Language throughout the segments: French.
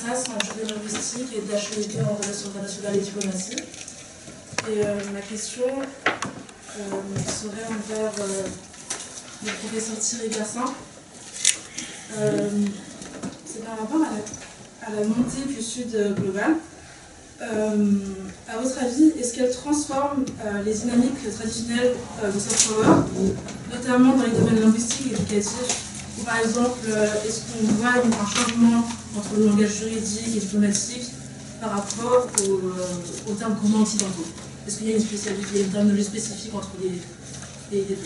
Assas en juriste linguistique et d'HEIT en relations internationales et diplomatie. Et ma question serait envers le professeur Thierry Gassin. C'est par rapport à la montée du Sud global. À votre avis, est-ce qu'elle transforme les dynamiques traditionnelles de soft power, notamment dans les domaines linguistiques et éducatifs? Ou par exemple, est-ce qu'on voit un changement entre le langage juridique et diplomatique par rapport aux termes communs occidentaux? Est-ce qu'il y a une spécialité, une terminologie spécifique entre les deux?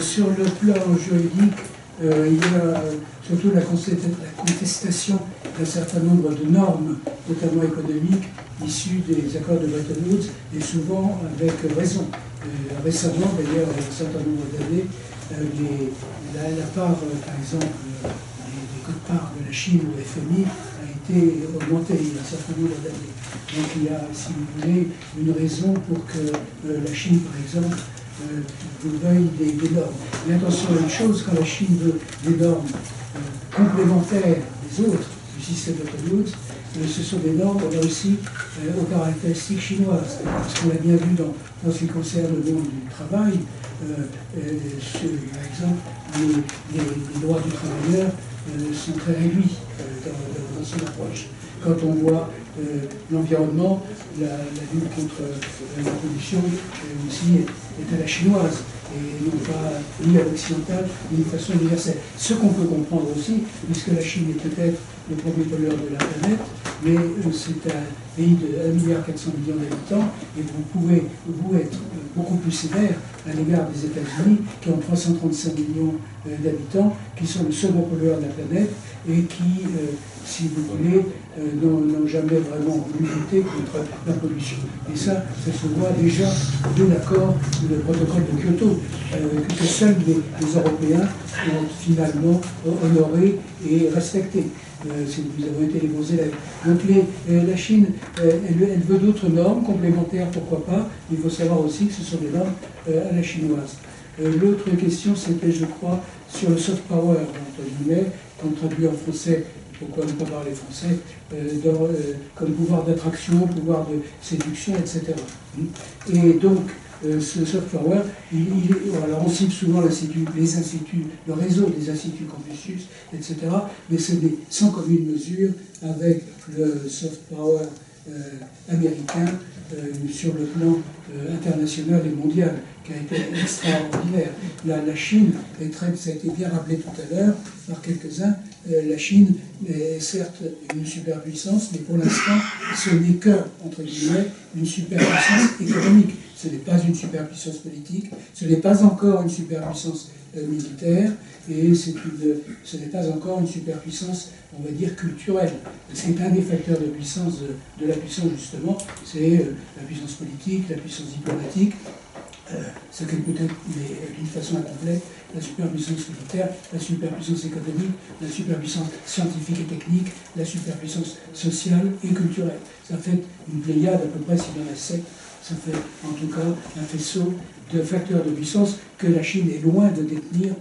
Sur le plan juridique, il y a surtout la contestation d'un certain nombre de normes, notamment économiques, issues des accords de Bretton Woods, et souvent avec raison. Récemment, d'ailleurs, il y a un certain nombre d'années, la part, par exemple, des quotes-parts de la Chine au FMI a été augmentée il y a un certain nombre d'années. Donc il y a, si vous voulez, une raison pour que la Chine, par exemple, vous veuille des normes. Mais attention à une chose, quand la Chine veut des normes complémentaires des autres du système de Bretton Woods, ce sont des normes, là aussi, aux caractéristiques chinoises. Parce qu'on l'a bien vu dans ce qui concerne le monde du travail, par exemple, les droits du travailleur sont très réduits dans son approche. Quand on voit l'environnement, la lutte contre la pollution aussi est à la chinoise, et non pas ni à l'occidental, ni de façon universelle. Ce qu'on peut comprendre aussi, puisque la Chine est peut-être le premier pollueur de la planète, mais c'est un pays de 1,4 milliard d'habitants, et vous pouvez, vous, être beaucoup plus sévère à l'égard des États-Unis, qui ont 335 millions d'habitants, qui sont le second pollueur de la planète, et qui, si vous voulez, n'ont jamais vraiment voulu lutter contre la pollution. Et ça se voit déjà de l'accord, le protocole de Kyoto, que seuls les Européens ont finalement honoré et respecté. Nous avons été les bons élèves. Donc la Chine, elle veut d'autres normes complémentaires, pourquoi pas. Il faut savoir aussi que ce sont des normes à la chinoise. L'autre question, c'était, je crois, sur le soft power, entre guillemets, qu'on traduit en français, pourquoi ne pas parler français, comme pouvoir d'attraction, pouvoir de séduction, etc. Et donc, ce soft power, alors on cite souvent les instituts, le réseau des instituts Confucius, etc., mais c'est sans commune mesure avec le soft power américain sur le plan international et mondial, qui a été extraordinaire. La Chine, ça a été bien rappelé tout à l'heure par quelques-uns, la Chine est certes une superpuissance, mais pour l'instant, ce n'est que, entre guillemets, une superpuissance économique. Ce n'est pas une superpuissance politique, ce n'est pas encore une superpuissance militaire, et ce n'est pas encore une superpuissance, on va dire, culturelle. C'est un des facteurs de puissance, de la puissance justement, c'est la puissance politique, la puissance diplomatique, ce qu'elle peut être, mais d'une façon incomplète, la superpuissance militaire, la superpuissance économique, la superpuissance scientifique et technique, la superpuissance sociale et culturelle. Ça fait une pléiade à peu près, s'il y en a 7, ça fait en tout cas un faisceau de facteurs de puissance que la Chine est loin de détenir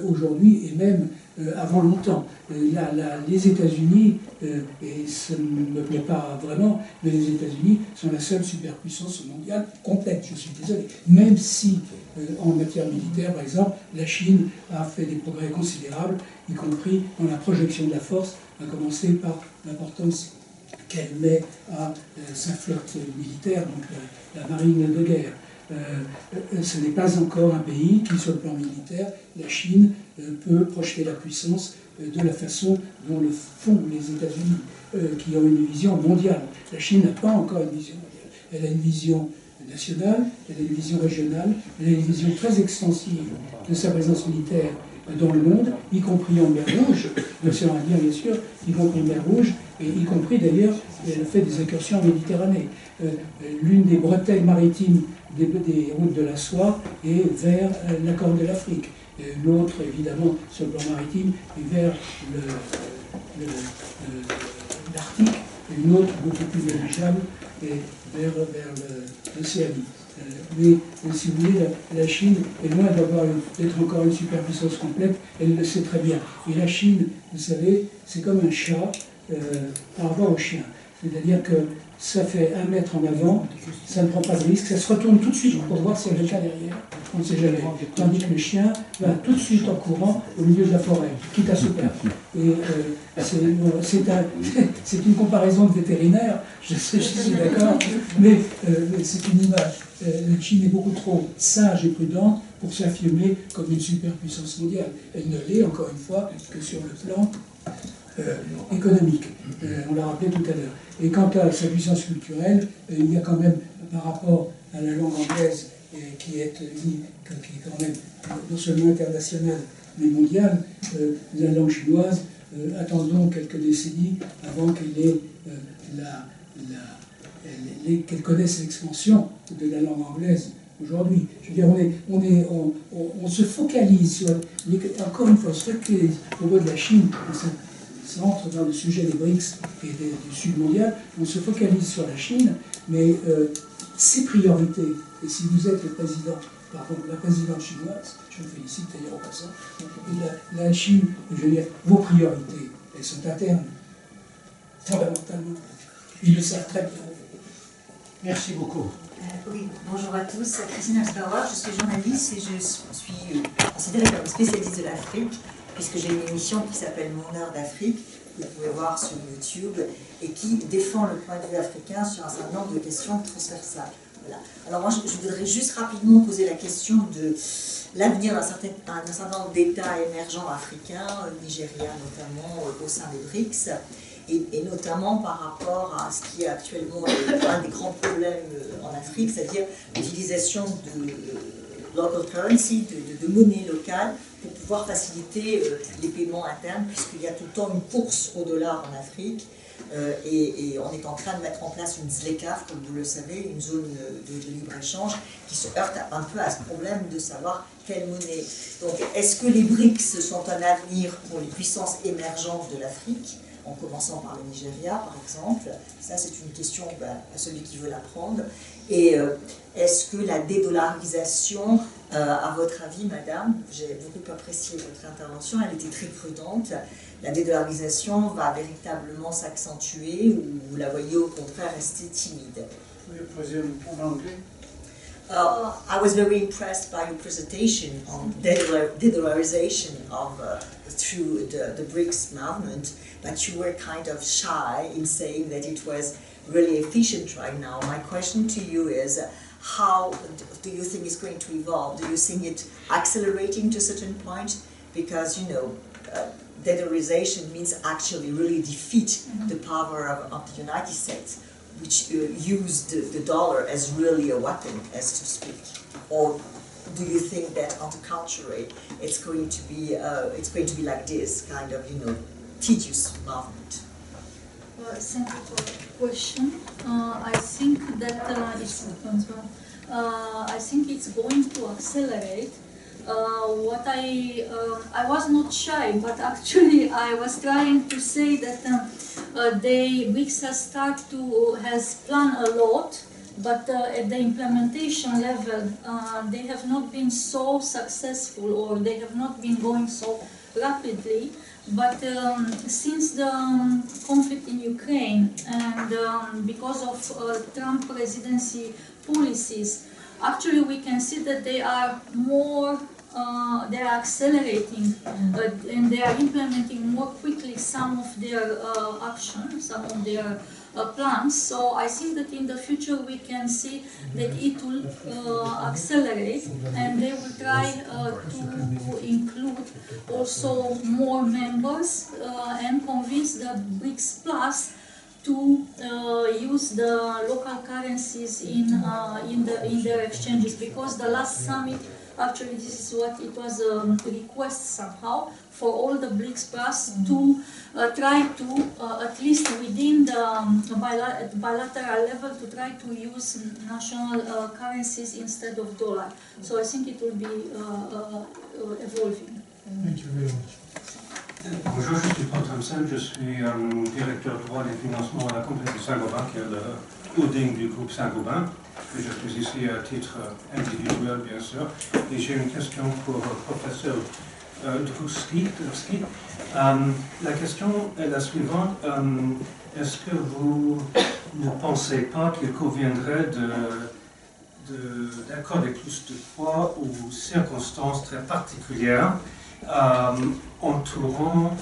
aujourd'hui et même avant longtemps. Les États-Unis, et ça ne me plaît pas vraiment, mais les États-Unis sont la seule superpuissance mondiale complète, je suis désolé. Même si, en matière militaire, par exemple, la Chine a fait des progrès considérables, y compris dans la projection de la force, à commencer par l'importance qu'elle met à sa flotte militaire, donc la marine de guerre. Ce n'est pas encore un pays qui, sur le plan militaire, la Chine peut projeter la puissance de la façon dont le font les États-Unis, qui ont une vision mondiale. La Chine n'a pas encore une vision mondiale. Elle a une vision nationale, elle a une vision régionale, elle a une vision très extensive de sa présence militaire dans le monde, y compris en mer Rouge, l'océan Indien bien sûr, y compris en mer Rouge, et y compris d'ailleurs le fait des incursions en Méditerranée. L'une des bretelles maritimes des routes de la soie est vers la Corne de l'Afrique. L'autre, évidemment, sur le plan maritime, est vers l'Arctique, et une autre beaucoup plus négligeable est vers l'Océanie. Mais si vous voulez, la Chine est loin d'être encore une superpuissance complète, elle le sait très bien. Et la Chine, vous savez, c'est comme un chat par rapport au chien. C'est-à-dire que ça fait 1 mètre en avant, ça ne prend pas de risque, ça se retourne tout de suite pour voir s'il y a quelqu'un derrière. On ne sait jamais. Tandis que le chien va tout de suite en courant au milieu de la forêt, quitte à se perdre. Et c'est une comparaison de vétérinaire, je suis d'accord, mais c'est une image. La Chine est beaucoup trop sage et prudente pour s'affirmer comme une superpuissance mondiale. Elle ne l'est, encore une fois, que sur le plan économique. On l'a rappelé tout à l'heure. Et quant à sa puissance culturelle, il y a quand même, par rapport à la langue anglaise, qui est quand même non seulement internationale, mais mondiale, la langue chinoise, attendons quelques décennies avant qu'elle connaisse l'expansion de la langue anglaise aujourd'hui. Je veux dire, on se focalise sur, encore une fois, ce qui est au niveau de la Chine, ça entre dans le sujet des BRICS et du Sud mondial, on se focalise sur la Chine, mais ses priorités, et si vous êtes la présidente chinoise, je vous félicite d'ailleurs au passage, la Chine, je veux dire, vos priorités, elles sont internes, fondamentalement. Ils le savent très bien. Merci beaucoup. Oui, bonjour à tous, Christine Asbauer, je suis journaliste et je suis considérée comme spécialiste de l'Afrique, puisque j'ai une émission qui s'appelle Mon heure d'Afrique, que vous pouvez voir sur YouTube, et qui défend le point de vue africain sur un certain nombre de questions transversales. Voilà. Alors moi, je voudrais juste rapidement poser la question de l'avenir d'un certain nombre d'États émergents africains, Nigeria notamment, au sein des BRICS, et notamment par rapport à ce qui est actuellement un des grands problèmes en Afrique, c'est-à-dire l'utilisation de local currency, de monnaie locale, pour pouvoir faciliter les paiements internes, puisqu'il y a tout le temps une course au dollar en Afrique, et on est en train de mettre en place une ZLECAf, comme vous le savez, une zone de libre-échange, qui se heurte un peu à ce problème de savoir quelle monnaie. Donc, est-ce que les BRICS sont un avenir pour les puissances émergentes de l'Afrique, en commençant par le Nigeria, par exemple? Ça, c'est une question à celui qui veut la prendre. Et est-ce que la dédollarisation, à votre avis, madame, j'ai beaucoup apprécié votre intervention, elle était très prudente, la dédollarisation va véritablement s'accentuer ou vous la voyez au contraire rester timide? Oui, en anglais. I was very impressed by your presentation on de-dollarization through the BRICS movement, but you were kind of shy in saying that it was really efficient right now. My question to you is, how do you think it's going to evolve? Do you think it accelerating to a certain point? Because, you know, de-dollarization means actually really defeat the power of the United States, which used the dollar as really a weapon, as to speak. Or do you think that, on the contrary, it's going to be like this kind of, you know, tedious movement? Thank you for the question. I think that I think it's going to accelerate. I was not shy, but actually I was trying to say that the BRICS has planned a lot, but at the implementation level, they have not been so successful, or they have not been going so rapidly. But since the conflict in Ukraine and because of Trump presidency policies, actually we can see that they are more, they are accelerating and they are implementing more quickly some of their actions, some of their plans. So I think that in the future we can see that it will accelerate, and they will try to include also more members and convince the BRICS Plus to use the local currencies in their exchanges, because the last summit, actually this is what it was a request somehow for all the BRICS Plus to try to, at least within the bilateral level, to try to use national currencies instead of dollar. So I think it will be evolving. Thank you very much. Bonjour, je suis Paul Thompson, je suis directeur droit des financements à la Compagnie Saint-Gobain, qui est le holding du groupe Saint-Gobain. Je suis ici à titre individuel, bien sûr, et j'ai une question pour le professeur Drusky. La question est la suivante. Est-ce que vous ne pensez pas qu'il conviendrait d'accorder plus de poids aux circonstances très particulières entourant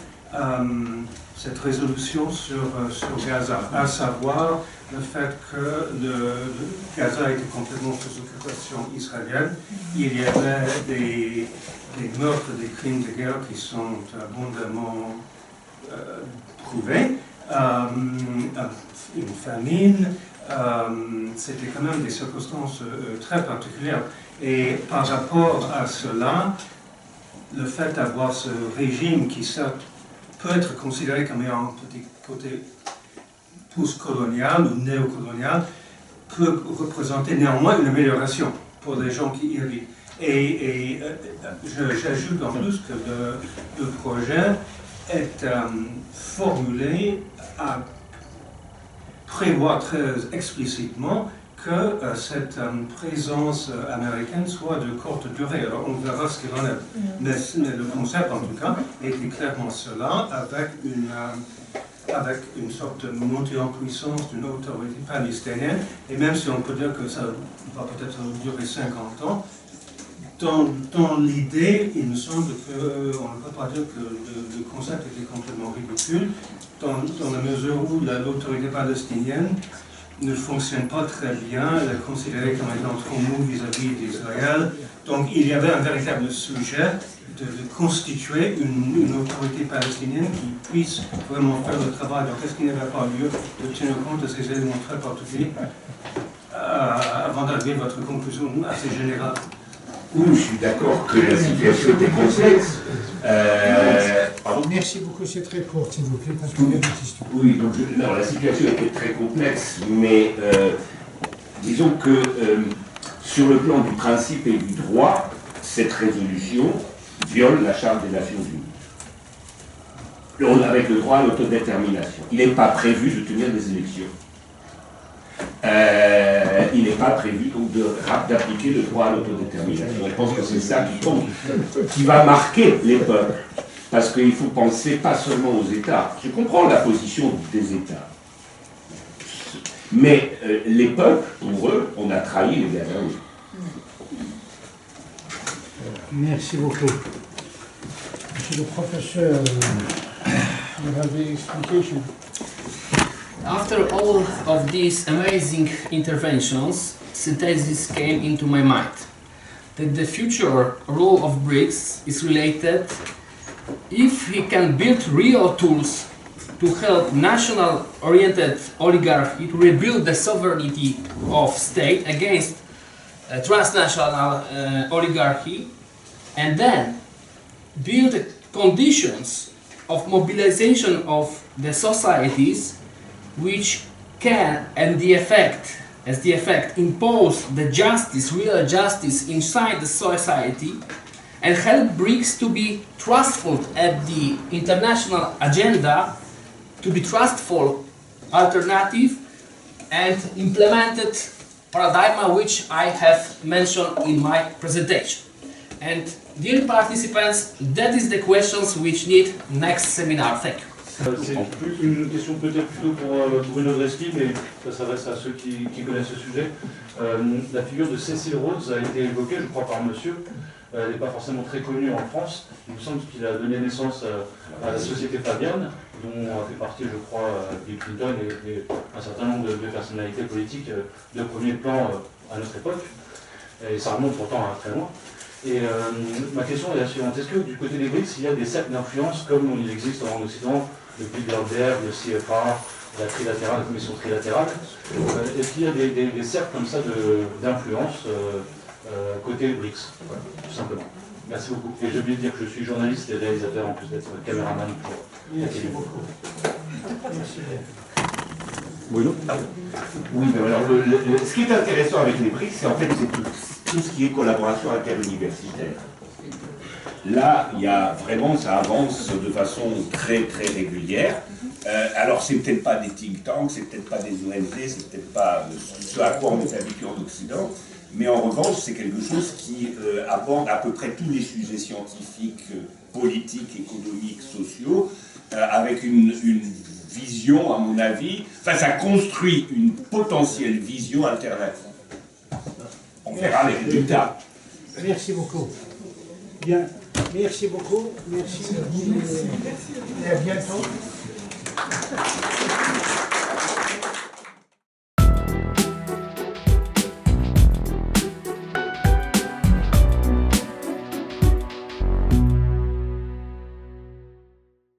cette résolution sur Gaza, à savoir le fait que Gaza était complètement sous occupation israélienne. Il y avait des meurtres, des crimes de guerre qui sont abondamment prouvés, une famine, c'était quand même des circonstances très particulières. Et par rapport à cela, le fait d'avoir ce régime qui certes peut être considéré comme ayant un petit côté post-colonial ou néocolonial, peut représenter néanmoins une amélioration pour les gens qui y vivent. Et j'ajoute en plus que le projet est formulé à prévoir très explicitement que cette présence américaine soit de courte durée. Alors on verra ce qu'il en est. Mais le concept en tout cas était clairement cela, avec une sorte de montée en puissance d'une autorité palestinienne. Et même si on peut dire que ça va peut-être durer 50 ans, dans l'idée, il me semble qu'on ne peut pas dire que le concept était complètement ridicule, dans la mesure où l'autorité palestinienne ne fonctionne pas très bien, elle est considérée comme étant trop mou vis-à-vis d'Israël. Donc il y avait un véritable sujet de constituer une autorité palestinienne qui puisse vraiment faire le travail. Donc est-ce qu'il n'y avait pas lieu de tenir compte de ces éléments très particuliers avant d'arriver à votre conclusion assez générale? Oui, je suis d'accord que la situation était complexe. Merci beaucoup, c'est très court, s'il vous plaît, parce qu'il y a des questions. Oui, donc non, la situation était très complexe, mais disons que sur le plan du principe et du droit, cette résolution viole la Charte des Nations Unies. Avec le droit à l'autodétermination. Il n'est pas prévu de tenir des élections. Il n'est pas prévu donc d'appliquer le droit à l'autodétermination. Je pense que c'est ça qui compte, qui va marquer les peuples. Parce qu'il faut penser pas seulement aux États. Je comprends la position des États. Mais les peuples, pour eux, on a trahi les Gazaouis. Merci beaucoup. Monsieur le professeur, you have the explication. After all of these amazing interventions, synthesis came into my mind that the future role of BRICS is related if we can build real tools to help national-oriented oligarchy to rebuild the sovereignty of state against transnational oligarchy, and then build conditions of mobilization of the societies which can, as the effect, impose the justice, real justice inside the society, and help BRICS to be trustful at the international agenda, to be trustful alternative and implemented paradigm which I have mentioned in my presentation. And dear participants, that is the questions which need next seminar. Thank you. C'est une question peut-être plutôt pour Bruno Dreski, mais ça s'adresse à ceux qui connaissent ce sujet. La figure de Cecil Rhodes a été évoquée, je crois, par monsieur. Elle n'est pas forcément très connue en France. Il me semble qu'il a donné naissance à la Société Fabienne, dont a fait partie, je crois, Bill Clinton et un certain nombre de personnalités politiques de premier plan à notre époque. Et ça remonte pourtant à très loin. Et ma question est la suivante. Est-ce que du côté des BRICS, il y a des cercles d'influence comme il existe en Occident, le Bilderberg, le CFA, la commission trilatérale? Est-ce qu'il y a des cercles comme ça d'influence côté BRICS, tout simplement? Merci beaucoup. Et j'ai oublié de dire que je suis journaliste et réalisateur en plus d'être caméraman pour la télé. Oui, mais alors, ce qui est intéressant avec les BRICS, c'est en fait tout ce qui est collaboration interuniversitaire. Là, il y a vraiment, ça avance de façon très très régulière. Alors, c'est peut-être pas des think tanks, c'est peut-être pas des ONG, c'est peut-être pas ce à quoi on est habitué en Occident, mais en revanche, c'est quelque chose qui aborde à peu près tous les sujets scientifiques, politiques, économiques, sociaux, avec une vision, à mon avis, enfin, ça construit une potentielle vision alternative. On verra les résultats. Merci beaucoup. Bien. Merci beaucoup. Merci. Et à bientôt.